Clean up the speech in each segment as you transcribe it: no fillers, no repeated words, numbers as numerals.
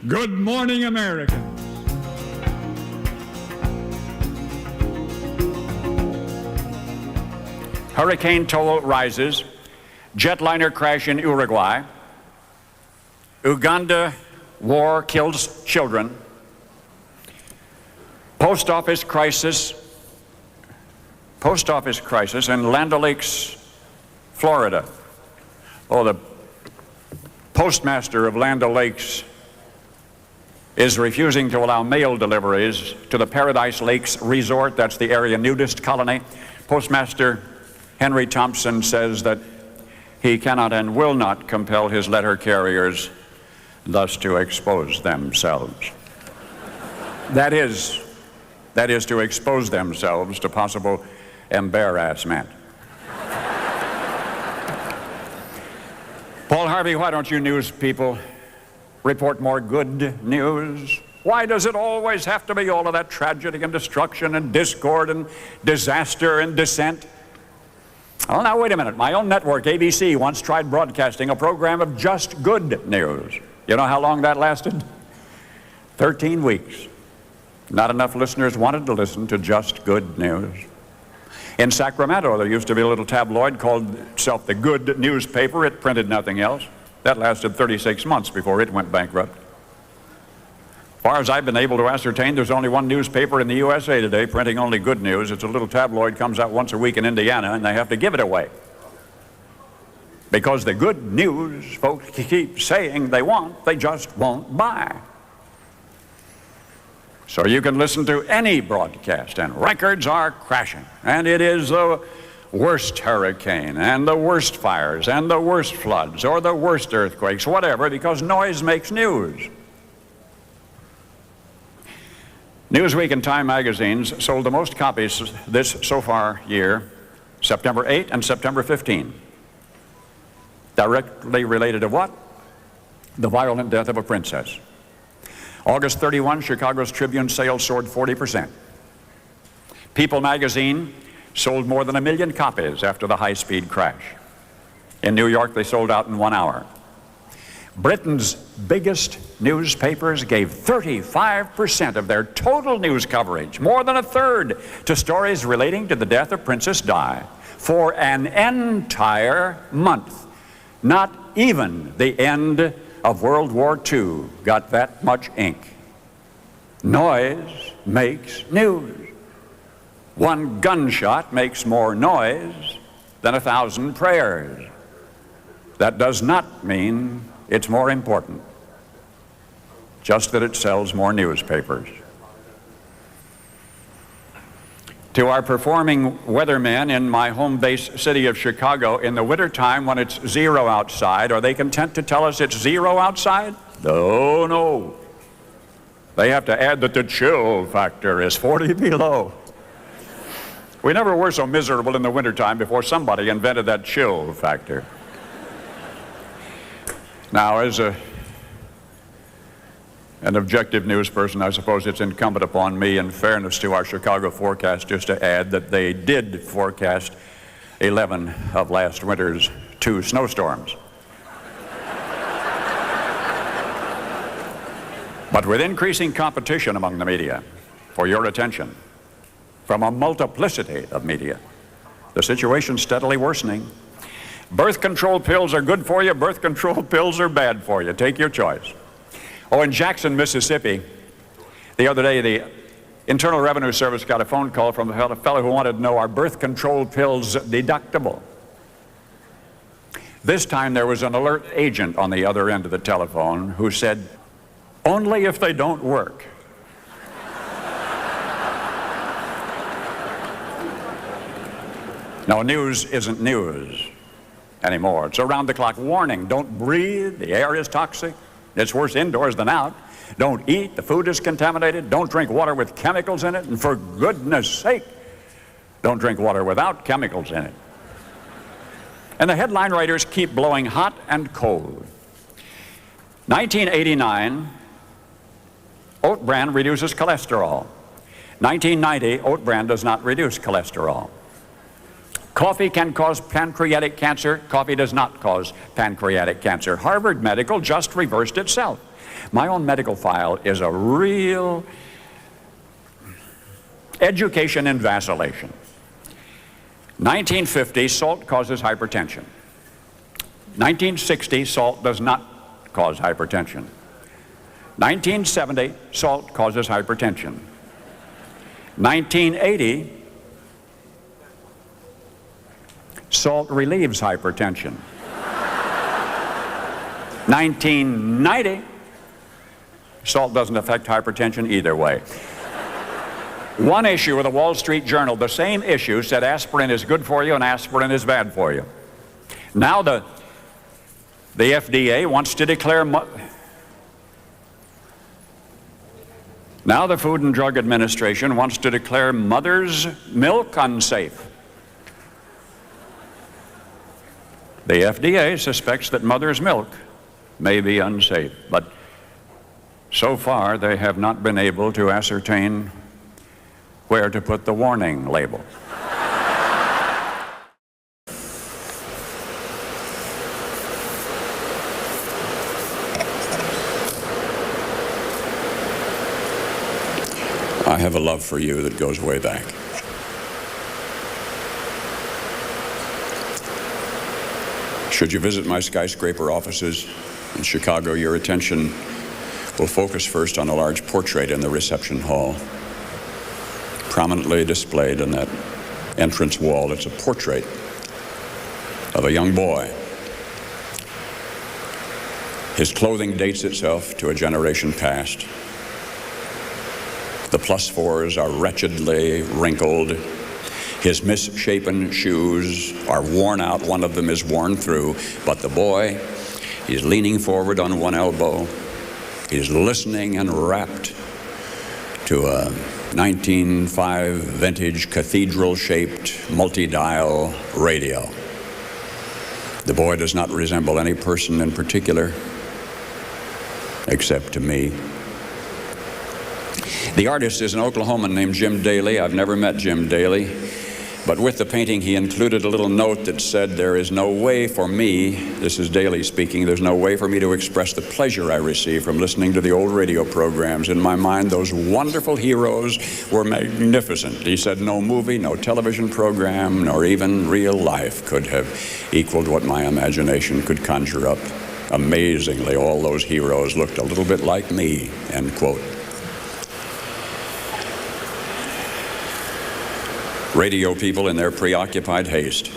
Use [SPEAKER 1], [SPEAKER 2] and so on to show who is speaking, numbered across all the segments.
[SPEAKER 1] Good morning, America.
[SPEAKER 2] Hurricane toll rises. Jetliner crash in Uruguay. Uganda war kills children. Post office crisis in Land O'Lakes, Florida. Oh, the postmaster of Land O'Lakes is refusing to allow mail deliveries to the Paradise Lakes Resort. That's the area nudist colony. Postmaster Henry Thompson says that he cannot and will not compel his letter carriers thus to expose themselves. That is to expose themselves to possible embarrassment. Paul Harvey, why don't you news people report more good news? Why does it always have to be all of that tragedy and destruction and discord and disaster and dissent? Well, now, wait a minute. My own network, ABC, once tried broadcasting a program of just good news. You know how long that lasted? 13 weeks. Not enough listeners wanted to listen to just good news. In Sacramento, there used to be a little tabloid called itself the Good Newspaper. It printed nothing else. That lasted 36 months before it went bankrupt. As far as I've been able to ascertain, there's only one newspaper in the USA today printing only good news. It's a little tabloid, comes out once a week in Indiana, and they have to give it away. Because the good news folks keep saying they want, they just won't buy. So you can listen to any broadcast, and records are crashing. And it is the worst hurricane, and the worst fires, and the worst floods, or the worst earthquakes, whatever, because noise makes news. Newsweek and Time magazines sold the most copies this so far year, September 8 and September 15. Directly related to what? The violent death of a princess. August 31, Chicago's Tribune sales soared 40%. People magazine sold more than 1 million copies after the high-speed crash. In New York, they sold out in 1 hour. Britain's biggest newspapers gave 35% of their total news coverage, more than a third, to stories relating to the death of Princess Di for an entire month. Not even the end of World War II got that much ink. Noise makes news. One gunshot makes more noise than 1,000 prayers. That does not mean it's more important, just that it sells more newspapers. To our performing weathermen in my home base city of Chicago, in the wintertime when it's 0 outside, are they content to tell us it's 0 outside? No, no. They have to add that the chill factor is 40 below. We never were so miserable in the wintertime before somebody invented that chill factor. Now, as an objective news person, I suppose it's incumbent upon me, in fairness to our Chicago forecasters, to add that they did forecast 11 of last winter's 2 snowstorms. But with increasing competition among the media for your attention, from a multiplicity of media, the situation's steadily worsening. Birth control pills are good for you, birth control pills are bad for you. Take your choice. Oh, in Jackson, Mississippi, the other day, the Internal Revenue Service got a phone call from a fellow who wanted to know, are birth control pills deductible? This time there was an alert agent on the other end of the telephone who said, only if they don't work. Now, news isn't news anymore. It's around-the-clock warning. Don't breathe. The air is toxic. It's worse indoors than out. Don't eat. The food is contaminated. Don't drink water with chemicals in it. And for goodness sake, don't drink water without chemicals in it. And the headline writers keep blowing hot and cold. 1989, oat bran reduces cholesterol. 1990, oat bran does not reduce cholesterol. Coffee can cause pancreatic cancer. Coffee does not cause pancreatic cancer. Harvard Medical just reversed itself. My own medical file is a real education in vacillation. 1950, salt causes hypertension. 1960, salt does not cause hypertension. 1970, salt causes hypertension. 1980, salt relieves hypertension. 1990, salt doesn't affect hypertension either way. One issue of the Wall Street Journal, the same issue, said aspirin is good for you and aspirin is bad for you. Now the FDA wants to declare, now the Food and Drug Administration wants to declare mother's milk unsafe. The FDA suspects that mother's milk may be unsafe, but so far they have not been able to ascertain where to put the warning label. I have a love for you that goes way back. Should you visit my skyscraper offices in Chicago, your attention will focus first on a large portrait in the reception hall. Prominently displayed on that entrance wall, it's a portrait of a young boy. His clothing dates itself to a generation past. The +4s are wretchedly wrinkled. His misshapen shoes are worn out. One of them is worn through. But the boy, he's leaning forward on one elbow. He's listening and rapt to a 1905 vintage cathedral-shaped multi-dial radio. The boy does not resemble any person in particular, except to me. The artist is an Oklahoman named Jim Daly. I've never met Jim Daly, but with the painting he included a little note that said, "There is no way for me," this is Daly speaking, "there's no way for me to express the pleasure I receive from listening to the old radio programs. In my mind, those wonderful heroes were magnificent." He said, "No movie, no television program, nor even real life could have equaled what my imagination could conjure up. Amazingly, all those heroes looked a little bit like me," end quote. Radio people, in their preoccupied haste,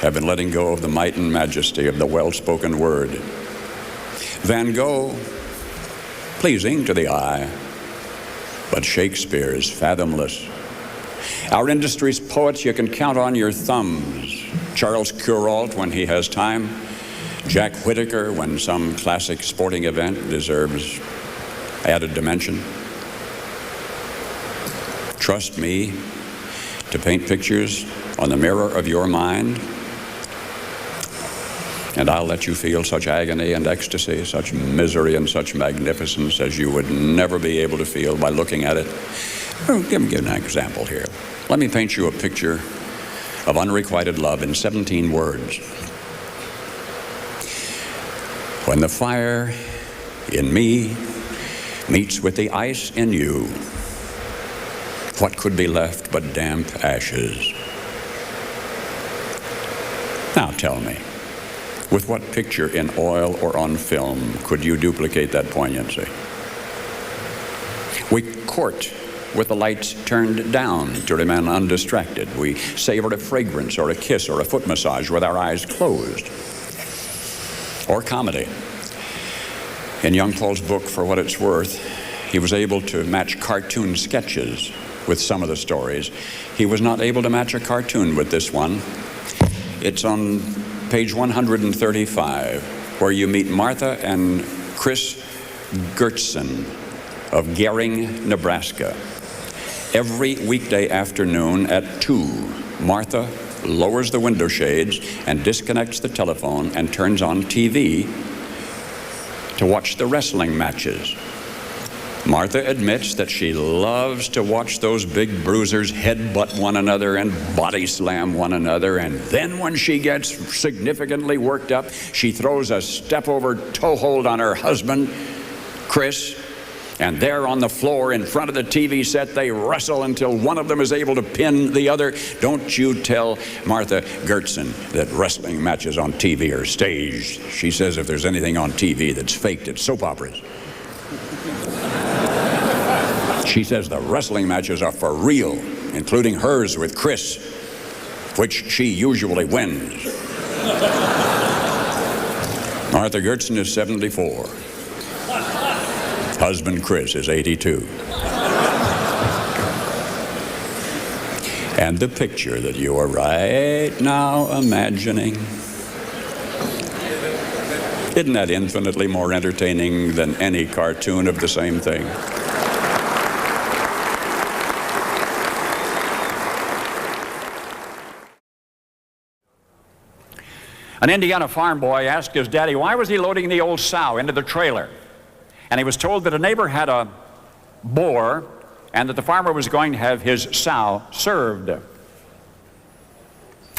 [SPEAKER 2] have been letting go of the might and majesty of the well-spoken word. Van Gogh, pleasing to the eye, but Shakespeare's fathomless. Our industry's poets, you can count on your thumbs. Charles Kuralt, when he has time. Jack Whittaker, when some classic sporting event deserves added dimension. Trust me to paint pictures on the mirror of your mind, and I'll let you feel such agony and ecstasy, such misery and such magnificence as you would never be able to feel by looking at it. Well, give an example here. Let me paint you a picture of unrequited love in 17 words. When the fire in me meets with the ice in you, what could be left but damp ashes? Now tell me, with what picture in oil or on film could you duplicate that poignancy? We court with the lights turned down to remain undistracted. We savor a fragrance or a kiss or a foot massage with our eyes closed. Or comedy. In young Paul's book, For What It's Worth, he was able to match cartoon sketches with some of the stories. He was not able to match a cartoon with this one. It's on page 135, where you meet Martha and Chris Gertson of Gering, Nebraska. Every weekday afternoon at 2, Martha lowers the window shades and disconnects the telephone and turns on TV to watch the wrestling matches. Martha admits that she loves to watch those big bruisers headbutt one another and body slam one another, and then when she gets significantly worked up, she throws a step-over toehold on her husband, Chris, and there on the floor in front of the TV set they wrestle until one of them is able to pin the other. Don't you tell Martha Gertson that wrestling matches on TV are staged. She says if there's anything on TV that's faked, it's soap operas. She says the wrestling matches are for real, including hers with Chris, which she usually wins. Martha Gertson is 74. Husband Chris is 82. And the picture that you are right now imagining, isn't that infinitely more entertaining than any cartoon of the same thing? An Indiana farm boy asked his daddy why was he loading the old sow into the trailer. And he was told that a neighbor had a boar and that the farmer was going to have his sow served.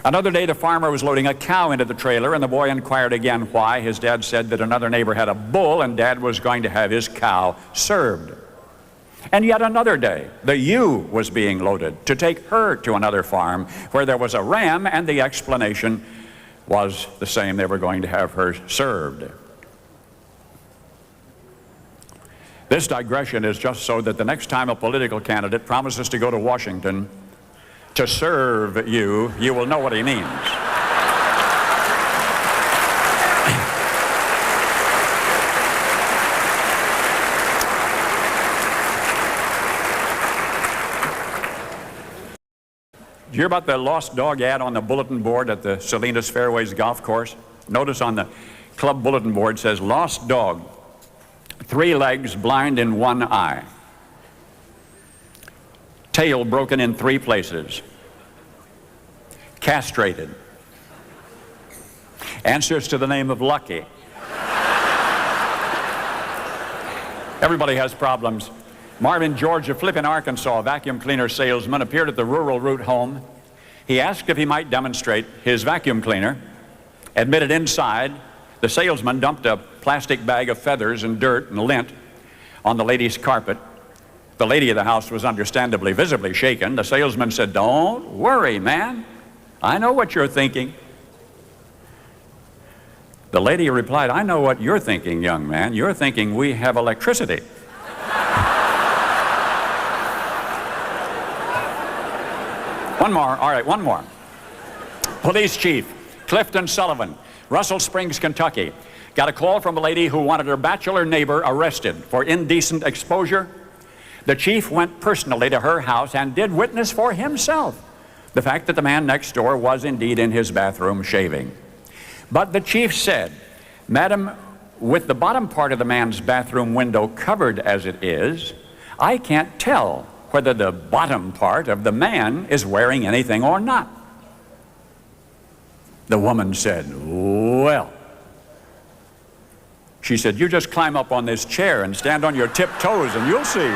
[SPEAKER 2] Another day the farmer was loading a cow into the trailer, and the boy inquired again why. His dad said that another neighbor had a bull and Dad was going to have his cow served. And yet another day the ewe was being loaded to take her to another farm where there was a ram, and the explanation was the same. They were going to have her served. This digression is just so that the next time a political candidate promises to go to Washington to serve you, you will know what he means. Did you hear about the lost dog ad on the bulletin board at the Salinas Fairways golf course? Notice on the club bulletin board says, lost dog, 3 legs, blind in 1 eye. Tail broken in 3 places. Castrated. Answers to the name of Lucky. Everybody has problems. Marvin George of Flippin, Arkansas, a vacuum cleaner salesman, appeared at the rural route home. He asked if he might demonstrate his vacuum cleaner. Admitted inside, the salesman dumped a plastic bag of feathers and dirt and lint on the lady's carpet. The lady of the house was understandably visibly shaken. The salesman said, "Don't worry, man. I know what you're thinking." The lady replied, "I know what you're thinking, young man. You're thinking we have electricity." One more, all right, one more. Police Chief Clifton Sullivan, Russell Springs, Kentucky, got a call from a lady who wanted her bachelor neighbor arrested for indecent exposure. The chief went personally to her house and did witness for himself the fact that the man next door was indeed in his bathroom shaving. But the chief said, "Madam, with the bottom part of the man's bathroom window covered as it is, I can't tell whether the bottom part of the man is wearing anything or not." The woman said, "Well." She said, "You just climb up on this chair and stand on your tiptoes and you'll see."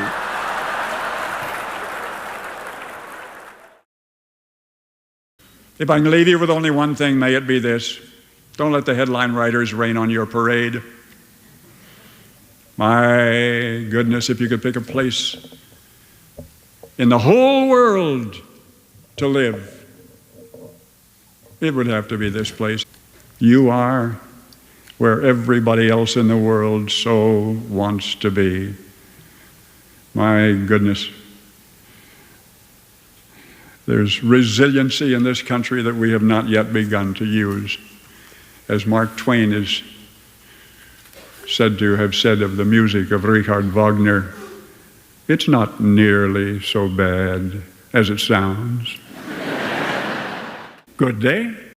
[SPEAKER 2] If I can leave you with only one thing, may it be this: don't let the headline writers rain on your parade. My goodness, if you could pick a place in the whole world to live, it would have to be this place. You are where everybody else in the world so wants to be. My goodness. There's resiliency in this country that we have not yet begun to use. As Mark Twain is said to have said of the music of Richard Wagner, it's not nearly so bad as it sounds. Good day.